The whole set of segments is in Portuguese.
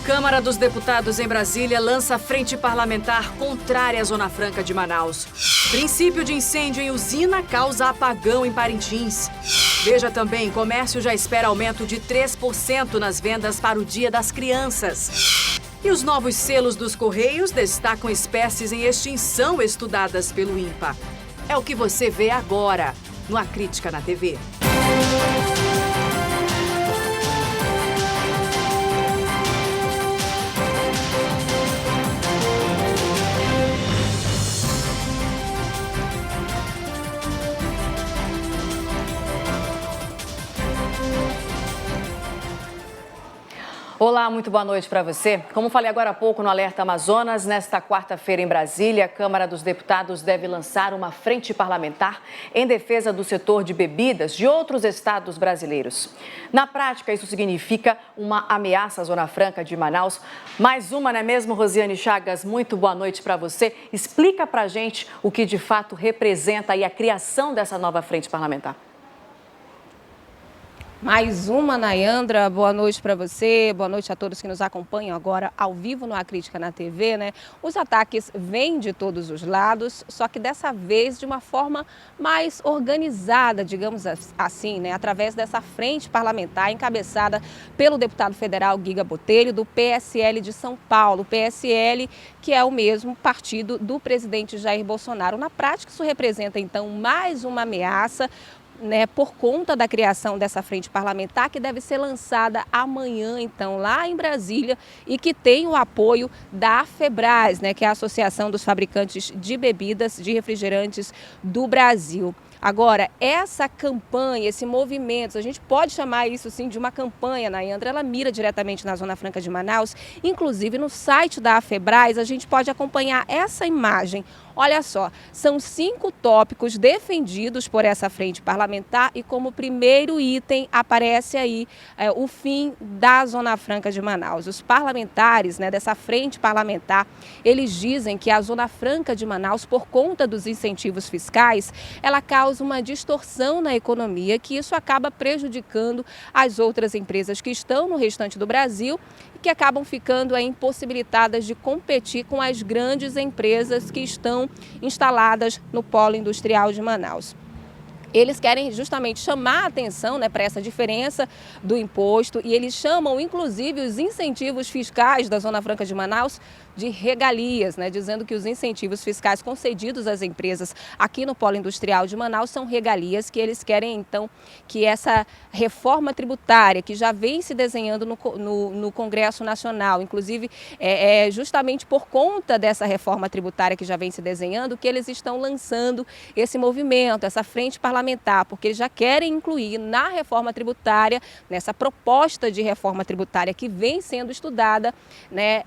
Câmara dos Deputados em Brasília lança frente parlamentar contrária à Zona Franca de Manaus. Princípio de incêndio em usina causa apagão em Parintins. Veja também, comércio já espera aumento de 3% nas vendas para o Dia das Crianças. E os novos selos dos Correios destacam espécies em extinção estudadas pelo INPA. É o que você vê agora no A Crítica na TV. Olá, muito boa noite para você. Como falei agora há pouco no Alerta Amazonas, nesta quarta-feira em Brasília, a Câmara dos Deputados deve lançar uma frente parlamentar em defesa do setor de bebidas de outros estados brasileiros. Na prática, isso significa uma ameaça à Zona Franca de Manaus. Mais uma, não é mesmo, Rosiane Chagas? Muito boa noite para você. Explica para a gente o que de fato representa aí a criação dessa nova frente parlamentar. Mais uma, Nayandra, boa noite para você, boa noite a todos que nos acompanham agora ao vivo no A Crítica na TV, né? Os ataques vêm de todos os lados, só que dessa vez de uma forma mais organizada, digamos assim, né? Através dessa frente parlamentar encabeçada pelo deputado federal Giga Botelho, do PSL de São Paulo, PSL que é o mesmo partido do presidente Jair Bolsonaro. Na prática, isso representa então mais uma ameaça, né, por conta da criação dessa frente parlamentar que deve ser lançada amanhã, então, lá em Brasília e que tem o apoio da AFEBRAS, né, que é a Associação dos Fabricantes de Bebidas de Refrigerantes do Brasil. Agora, essa campanha, esse movimento, a gente pode chamar isso sim de uma campanha, Nayandra, ela mira diretamente na Zona Franca de Manaus, inclusive no site da AFEBRAS a gente pode acompanhar essa imagem. Olha só, são 5 tópicos defendidos por essa frente parlamentar e como primeiro item aparece aí o fim da Zona Franca de Manaus. Os parlamentares, né, dessa frente parlamentar, eles dizem que a Zona Franca de Manaus, por conta dos incentivos fiscais, ela causa uma distorção na economia, que isso acaba prejudicando as outras empresas que estão no restante do Brasil e que acabam ficando impossibilitadas de competir com as grandes empresas que estão instaladas no polo industrial de Manaus. Eles querem justamente chamar a atenção, né, para essa diferença do imposto e eles chamam inclusive os incentivos fiscais da Zona Franca de Manaus de regalias, né, dizendo que os incentivos fiscais concedidos às empresas aqui no polo industrial de Manaus são regalias, que eles querem então que essa reforma tributária que já vem se desenhando no Congresso Nacional, inclusive justamente por conta dessa reforma tributária que já vem se desenhando, que eles estão lançando esse movimento, essa frente parlamentar, porque eles já querem incluir na reforma tributária, nessa proposta de reforma tributária que vem sendo estudada, né,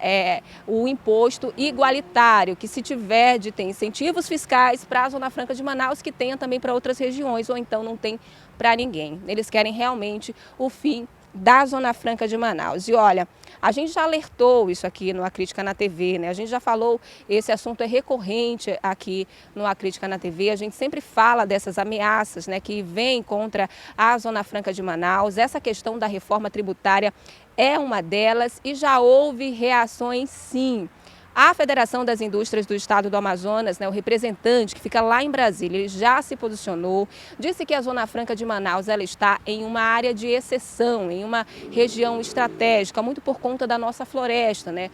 o imposto igualitário, que se tiver de ter incentivos fiscais para a Zona Franca de Manaus, que tenha também para outras regiões, ou então não tem para ninguém. Eles querem realmente o fim da Zona Franca de Manaus. E olha, a gente já alertou isso aqui no A Crítica na TV, né? A gente já falou, esse assunto é recorrente aqui no A Crítica na TV, a gente sempre fala dessas ameaças, né, que vêm contra a Zona Franca de Manaus. Essa questão da reforma tributária é uma delas e já houve reações sim. A Federação das Indústrias do Estado do Amazonas, né, o representante que fica lá em Brasília, ele já se posicionou, disse que a Zona Franca de Manaus ela está em uma área de exceção, em uma região estratégica, muito por conta da nossa floresta, né?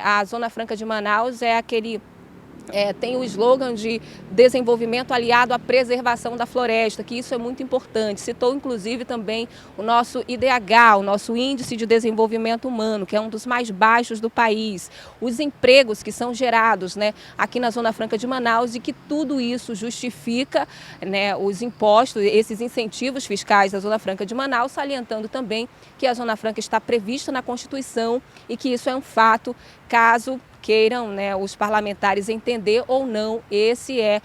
A Zona Franca de Manaus é aquele... tem o slogan de desenvolvimento aliado à preservação da floresta, que isso é muito importante. Citou inclusive também o nosso IDH, o nosso Índice de Desenvolvimento Humano, que é um dos mais baixos do país. Os empregos que são gerados, né, aqui na Zona Franca de Manaus e que tudo isso justifica, né, os impostos, esses incentivos fiscais da Zona Franca de Manaus, salientando também que a Zona Franca está prevista na Constituição e que isso é um fato caso queiram, né, os parlamentares entender ou não, esse é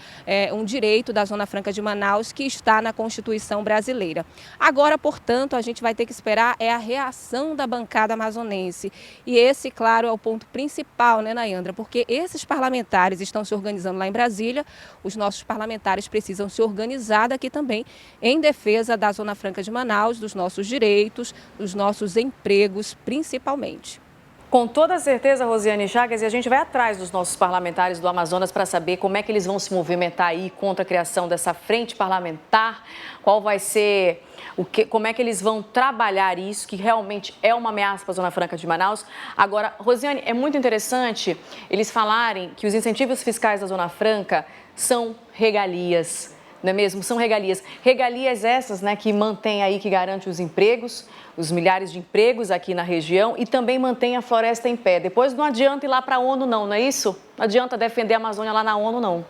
um direito da Zona Franca de Manaus que está na Constituição brasileira. Agora, portanto, a gente vai ter que esperar a reação da bancada amazonense. E esse, claro, é o ponto principal, né, Nayandra? Porque esses parlamentares estão se organizando lá em Brasília, os nossos parlamentares precisam se organizar aqui também em defesa da Zona Franca de Manaus, dos nossos direitos, dos nossos empregos, principalmente. Com toda certeza, Rosiane Chagas, e a gente vai atrás dos nossos parlamentares do Amazonas para saber como é que eles vão se movimentar aí contra a criação dessa frente parlamentar, qual vai ser, como é que eles vão trabalhar isso, que realmente é uma ameaça para a Zona Franca de Manaus. Agora, Rosiane, é muito interessante eles falarem que os incentivos fiscais da Zona Franca são regalias, não é mesmo? São regalias. Regalias essas, né, que mantêm aí, que garante os empregos, os milhares de empregos aqui na região e também mantém a floresta em pé. Depois não adianta ir lá para a ONU não é isso? Não adianta defender a Amazônia lá na ONU não.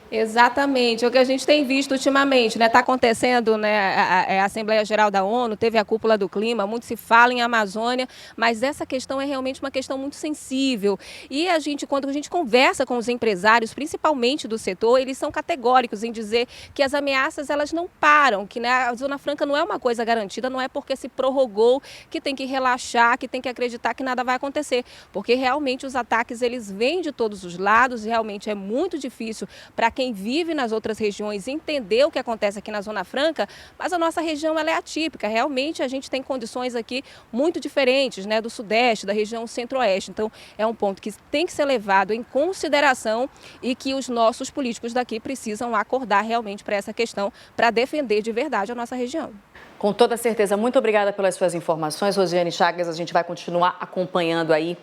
Exatamente, é o que a gente tem visto ultimamente, né? Está acontecendo, né, a Assembleia Geral da ONU, teve a cúpula do clima, muito se fala em Amazônia, mas essa questão é realmente uma questão muito sensível. E quando a gente conversa com os empresários, principalmente do setor, eles são categóricos em dizer que as ameaças elas não param, que, né, a Zona Franca não é uma coisa garantida, não é porque se prorrogou que tem que relaxar, que tem que acreditar que nada vai acontecer, porque realmente os ataques eles vêm de todos os lados e realmente é muito difícil para quem vive nas outras regiões entender o que acontece aqui na Zona Franca, mas a nossa região ela é atípica. Realmente a gente tem condições aqui muito diferentes, né, do Sudeste, da região Centro-Oeste. Então é um ponto que tem que ser levado em consideração e que os nossos políticos daqui precisam acordar realmente para essa questão, para defender de verdade a nossa região. Com toda certeza. Muito obrigada pelas suas informações, Rosiane Chagas. A gente vai continuar acompanhando aí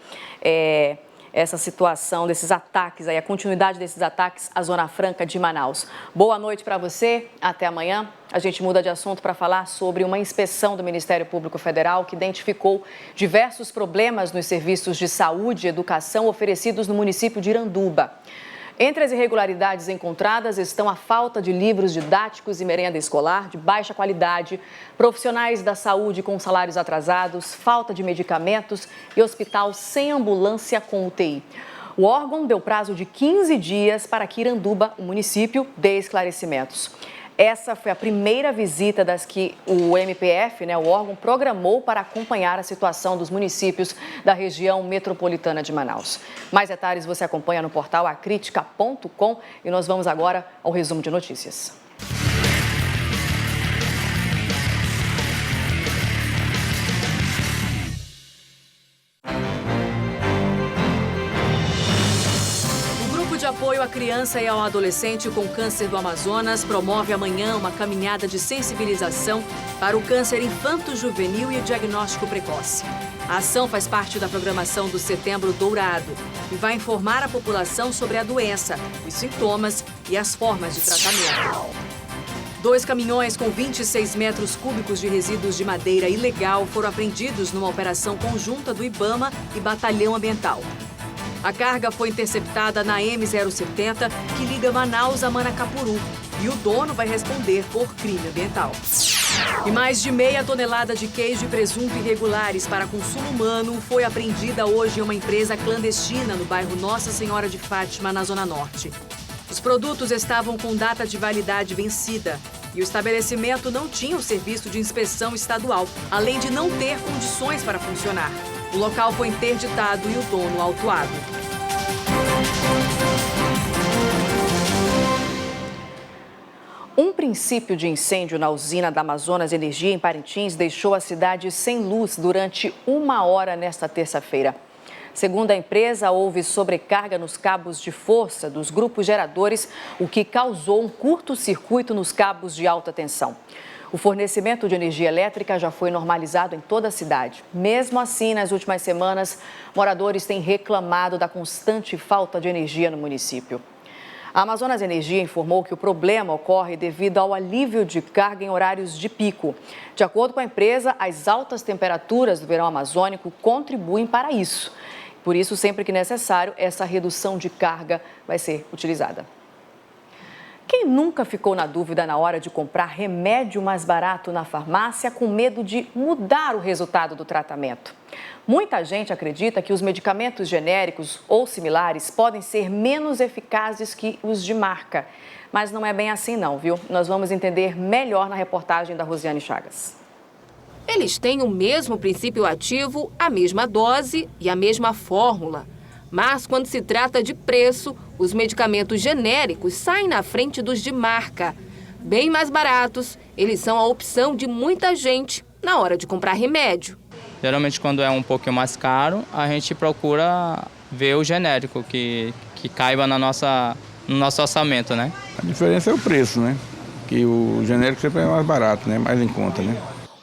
essa situação desses ataques, aí, a continuidade desses ataques à Zona Franca de Manaus. Boa noite para você, até amanhã. A gente muda de assunto para falar sobre uma inspeção do Ministério Público Federal que identificou diversos problemas nos serviços de saúde e educação oferecidos no município de Iranduba. Entre as irregularidades encontradas estão a falta de livros didáticos e merenda escolar de baixa qualidade, profissionais da saúde com salários atrasados, falta de medicamentos e hospital sem ambulância com UTI. O órgão deu prazo de 15 dias para que Iranduba, o município, dê esclarecimentos. Essa foi a primeira visita das que o MPF, né, o órgão, programou para acompanhar a situação dos municípios da região metropolitana de Manaus. Mais detalhes você acompanha no portal acritica.com e nós vamos agora ao resumo de notícias. De apoio à criança e ao adolescente com câncer do Amazonas promove amanhã uma caminhada de sensibilização para o câncer infanto-juvenil e o diagnóstico precoce. A ação faz parte da programação do Setembro Dourado e vai informar a população sobre a doença, os sintomas e as formas de tratamento. 2 caminhões com 26 metros cúbicos de resíduos de madeira ilegal foram apreendidos numa operação conjunta do IBAMA e Batalhão Ambiental. A carga foi interceptada na M070, que liga Manaus a Manacapuru, e o dono vai responder por crime ambiental. E mais de meia tonelada de queijo e presunto irregulares para consumo humano foi apreendida hoje em uma empresa clandestina no bairro Nossa Senhora de Fátima, na Zona Norte. Os produtos estavam com data de validade vencida e o estabelecimento não tinha o serviço de inspeção estadual, além de não ter condições para funcionar. O local foi interditado e o dono autuado. Um princípio de incêndio na usina da Amazonas Energia em Parintins deixou a cidade sem luz durante 1 hora nesta terça-feira. Segundo a empresa, houve sobrecarga nos cabos de força dos grupos geradores, o que causou um curto-circuito nos cabos de alta tensão. O fornecimento de energia elétrica já foi normalizado em toda a cidade. Mesmo assim, nas últimas semanas, moradores têm reclamado da constante falta de energia no município. A Amazonas Energia informou que o problema ocorre devido ao alívio de carga em horários de pico. De acordo com a empresa, as altas temperaturas do verão amazônico contribuem para isso. Por isso, sempre que necessário, essa redução de carga vai ser utilizada. Quem nunca ficou na dúvida na hora de comprar remédio mais barato na farmácia com medo de mudar o resultado do tratamento? Muita gente acredita que os medicamentos genéricos ou similares podem ser menos eficazes que os de marca. Mas não é bem assim não, viu? Nós vamos entender melhor na reportagem da Rosiane Chagas. Eles têm o mesmo princípio ativo, a mesma dose e a mesma fórmula. Mas, quando se trata de preço, os medicamentos genéricos saem na frente dos de marca. Bem mais baratos, eles são a opção de muita gente na hora de comprar remédio. Geralmente, quando é um pouquinho mais caro, a gente procura ver o genérico, que caiba no nosso orçamento, né? A diferença é o preço, né? Que o genérico sempre é mais barato, né? Mais em conta, né?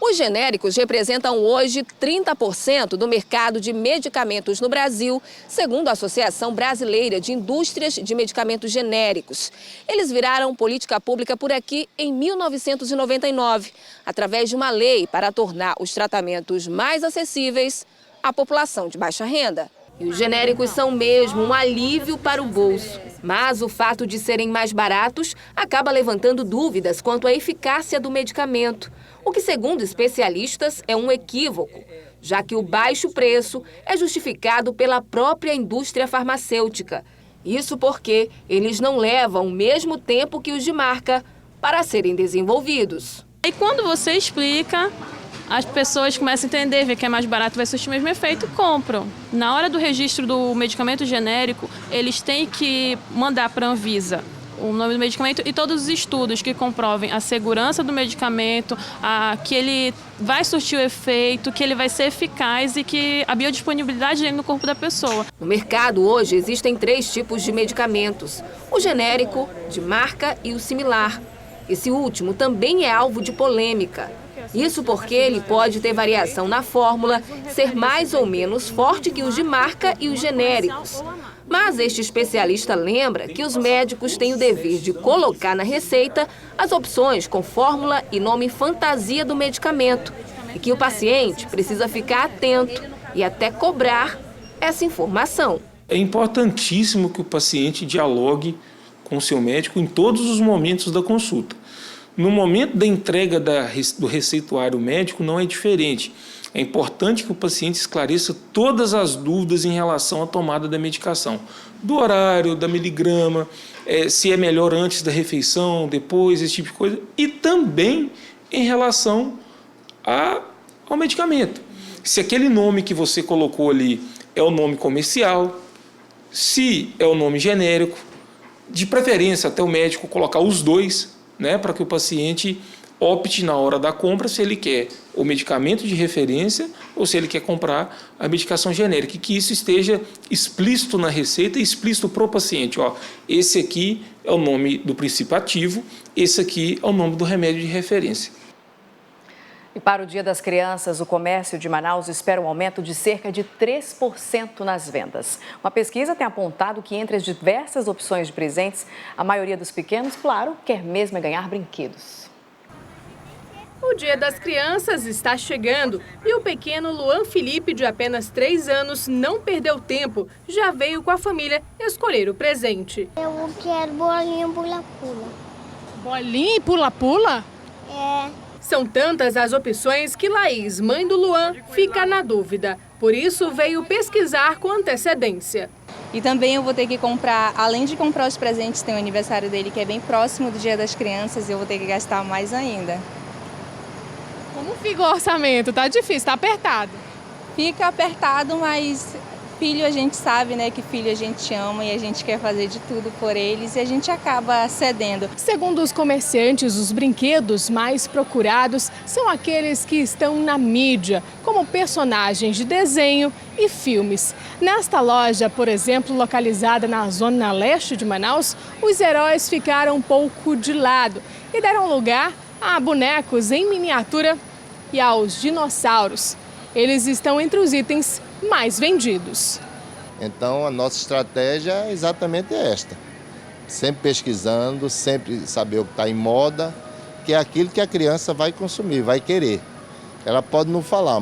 Os genéricos representam hoje 30% do mercado de medicamentos no Brasil, segundo a Associação Brasileira de Indústrias de Medicamentos Genéricos. Eles viraram política pública por aqui em 1999, através de uma lei para tornar os tratamentos mais acessíveis à população de baixa renda. E os genéricos são mesmo um alívio para o bolso. Mas o fato de serem mais baratos acaba levantando dúvidas quanto à eficácia do medicamento, o que, segundo especialistas, é um equívoco, já que o baixo preço é justificado pela própria indústria farmacêutica. Isso porque eles não levam o mesmo tempo que os de marca para serem desenvolvidos. E quando você explica, as pessoas começam a entender, ver que é mais barato, vai surtir o mesmo efeito, compram. Na hora do registro do medicamento genérico, eles têm que mandar para a Anvisa o nome do medicamento e todos os estudos que comprovem a segurança do medicamento, que ele vai surtir o efeito, que ele vai ser eficaz e que a biodisponibilidade dele no corpo da pessoa. No mercado hoje existem 3 tipos de medicamentos: o genérico, de marca e o similar. Esse último também é alvo de polêmica. Isso porque ele pode ter variação na fórmula, ser mais ou menos forte que os de marca e os genéricos. Mas este especialista lembra que os médicos têm o dever de colocar na receita as opções com fórmula e nome fantasia do medicamento e que o paciente precisa ficar atento e até cobrar essa informação. É importantíssimo que o paciente dialogue com o seu médico em todos os momentos da consulta. No momento da entrega do receituário médico não é diferente. É importante que o paciente esclareça todas as dúvidas em relação à tomada da medicação. Do horário, da miligrama, se é melhor antes da refeição, depois, esse tipo de coisa. E também em relação ao medicamento. Se aquele nome que você colocou ali é o nome comercial, se é o nome genérico, de preferência até o médico colocar os dois, né, para que o paciente opte na hora da compra se ele quer o medicamento de referência ou se ele quer comprar a medicação genérica, e que isso esteja explícito na receita e explícito para o paciente. Esse aqui é o nome do princípio ativo, esse aqui é o nome do remédio de referência. E para o Dia das Crianças, o comércio de Manaus espera um aumento de cerca de 3% nas vendas. Uma pesquisa tem apontado que entre as diversas opções de presentes, a maioria dos pequenos, claro, quer mesmo ganhar brinquedos. O Dia das Crianças está chegando e o pequeno Luan Felipe, de apenas 3 anos, não perdeu tempo. Já veio com a família escolher o presente. Eu quero bolinha pula-pula. Bolinha e pula-pula? É. São tantas as opções que Laís, mãe do Luan, fica na dúvida. Por isso, veio pesquisar com antecedência. E também eu vou ter que comprar, além de comprar os presentes, tem o aniversário dele que é bem próximo do Dia das Crianças e eu vou ter que gastar mais ainda. Como fica o orçamento? Tá difícil, tá apertado. Fica apertado, mas filho a gente sabe, né, que filho a gente ama e a gente quer fazer de tudo por eles e a gente acaba cedendo. Segundo os comerciantes, os brinquedos mais procurados são aqueles que estão na mídia, como personagens de desenho e filmes. Nesta loja, por exemplo, localizada na zona leste de Manaus, os heróis ficaram um pouco de lado e deram lugar a bonecos em miniatura e aos dinossauros. Eles estão entre os itens mais vendidos. Então a nossa estratégia é exatamente esta. Sempre pesquisando, sempre saber o que está em moda, que é aquilo que a criança vai consumir, vai querer. Ela pode não falar,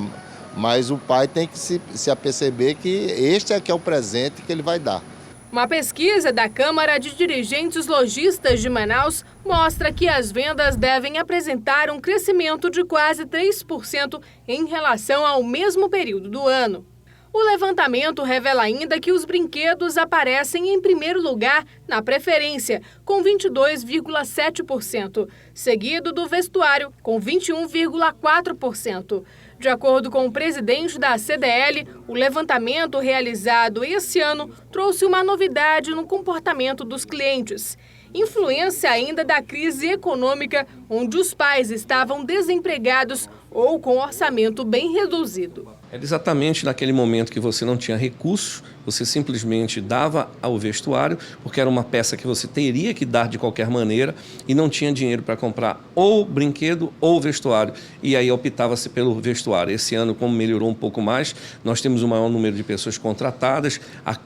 mas o pai tem que se aperceber que este é que é o presente que ele vai dar. Uma pesquisa da Câmara de Dirigentes Lojistas de Manaus mostra que as vendas devem apresentar um crescimento de quase 3% em relação ao mesmo período do ano. O levantamento revela ainda que os brinquedos aparecem em primeiro lugar na preferência, com 22,7%, seguido do vestuário, com 21,4%. De acordo com o presidente da CDL, o levantamento realizado esse ano trouxe uma novidade no comportamento dos clientes. Influência ainda da crise econômica, onde os pais estavam desempregados ou com orçamento bem reduzido. Era exatamente naquele momento que você não tinha recursos, você simplesmente dava ao vestuário, porque era uma peça que você teria que dar de qualquer maneira e não tinha dinheiro para comprar ou brinquedo ou vestuário. E aí optava-se pelo vestuário. Esse ano, como melhorou um pouco mais, nós temos um maior número de pessoas contratadas,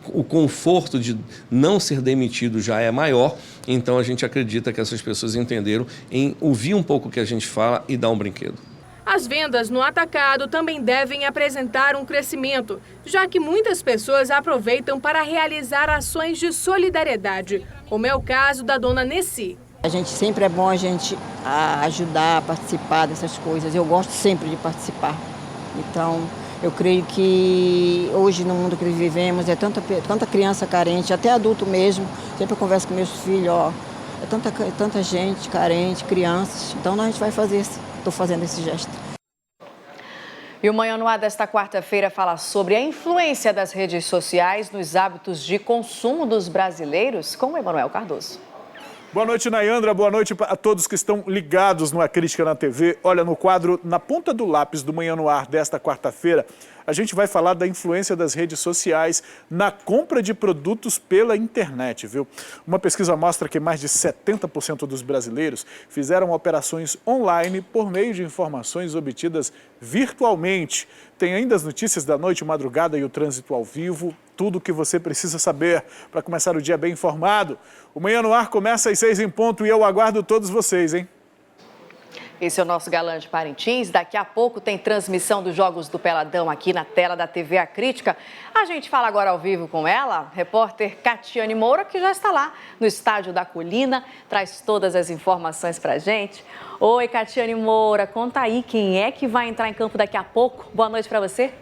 o conforto de não ser demitido já é maior, então a gente acredita que essas pessoas entenderam em ouvir um pouco o que a gente fala e dar um brinquedo. As vendas no atacado também devem apresentar um crescimento, já que muitas pessoas aproveitam para realizar ações de solidariedade, como é o caso da dona Nessi. A gente sempre é bom a gente ajudar, a participar dessas coisas. Eu gosto sempre de participar. Então, eu creio que hoje no mundo que vivemos é tanta criança carente, até adulto mesmo. Sempre eu converso com meus filhos, é tanta gente carente, crianças. Então, a gente vai fazer estou fazendo esse gesto. E o Manhã no Ar desta quarta-feira fala sobre a influência das redes sociais nos hábitos de consumo dos brasileiros, com o Emanuel Cardoso. Boa noite, Nayandra. Boa noite a todos que estão ligados no A Crítica na TV. Olha, no quadro Na Ponta do Lápis do Manhã no Ar desta quarta-feira, a gente vai falar da influência das redes sociais na compra de produtos pela internet, viu? Uma pesquisa mostra que mais de 70% dos brasileiros fizeram operações online por meio de informações obtidas virtualmente. Tem ainda as notícias da noite, madrugada e o trânsito ao vivo. Tudo o que você precisa saber para começar o dia bem informado. O Manhã no Ar começa às 6 em ponto e eu aguardo todos vocês, hein? Esse é o nosso Galã de Parintins. Daqui a pouco tem transmissão dos Jogos do Peladão aqui na tela da TV A Crítica. A gente fala agora ao vivo com ela, repórter Catiane Moura, que já está lá no Estádio da Colina, traz todas as informações pra gente. Oi, Catiane Moura, conta aí quem é que vai entrar em campo daqui a pouco. Boa noite para você.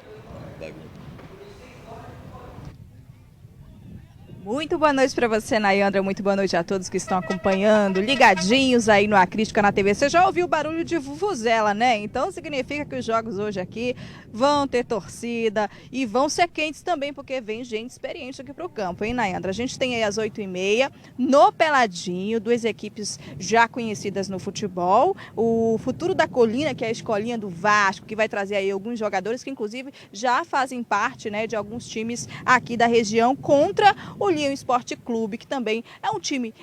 Muito boa noite para você, Nayandra. Muito boa noite a todos que estão acompanhando, ligadinhos aí no A Crítica na TV. Você já ouviu o barulho de vuvuzela, né? Então significa que os jogos hoje aqui vão ter torcida e vão ser quentes também, porque vem gente experiente aqui para o campo, hein, Nayandra? A gente tem aí às 8h30, no Peladinho, duas equipes já conhecidas no futebol. O Futuro da Colina, que é a escolinha do Vasco, que vai trazer aí alguns jogadores que inclusive já fazem parte, né, de alguns times aqui da região, contra o Leão Esporte Clube, que também é um time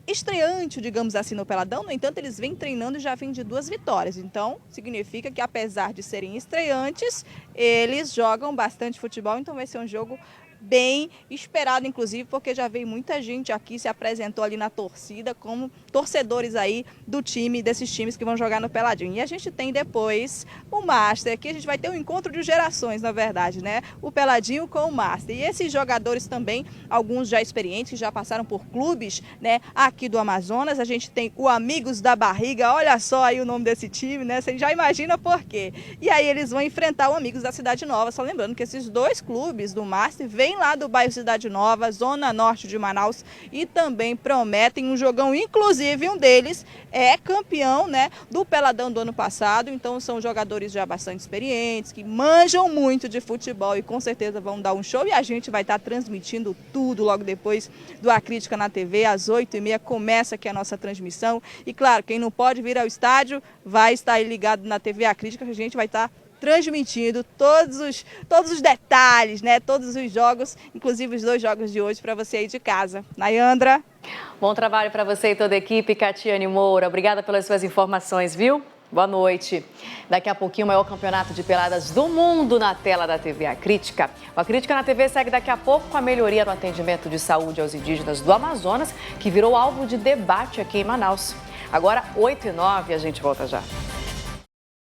estreante, digamos assim, no Peladão. No entanto, eles vêm treinando e já vêm de 2 vitórias. Então, significa que apesar de serem estreantes, eles jogam bastante futebol. Então, vai ser um jogo bem esperado, inclusive, porque já veio muita gente aqui, se apresentou ali na torcida como torcedores aí do time, desses times que vão jogar no Peladinho. E a gente tem depois o Master, aqui a gente vai ter um encontro de gerações, na verdade, né? O Peladinho com o Master. E esses jogadores também, alguns já experientes, que já passaram por clubes, né, aqui do Amazonas. A gente tem o Amigos da Barriga, olha só aí o nome desse time, né? Você já imagina por quê. E aí eles vão enfrentar o Amigos da Cidade Nova, só lembrando que esses dois clubes do Master vêm lá do bairro Cidade Nova, zona norte de Manaus, e também prometem um jogão, inclusive um deles é campeão, né, do Peladão do ano passado. Então são jogadores já bastante experientes, que manjam muito de futebol e com certeza vão dar um show, e a gente vai estar transmitindo tudo logo depois do A Crítica na TV, às 8h30 começa aqui a nossa transmissão. E claro, quem não pode vir ao estádio vai estar aí ligado na TV A Crítica, que a gente vai estar transmitindo todos os detalhes, né? Todos os jogos, inclusive os 2 jogos de hoje, para você aí de casa. Nayandra. Bom trabalho para você e toda a equipe, Catiane Moura. Obrigada pelas suas informações, viu? Boa noite. Daqui a pouquinho o maior campeonato de peladas do mundo na tela da TV A Crítica. A Crítica na TV segue daqui a pouco com a melhoria no atendimento de saúde aos indígenas do Amazonas, que virou alvo de debate aqui em Manaus. Agora, 8h09, a gente volta já.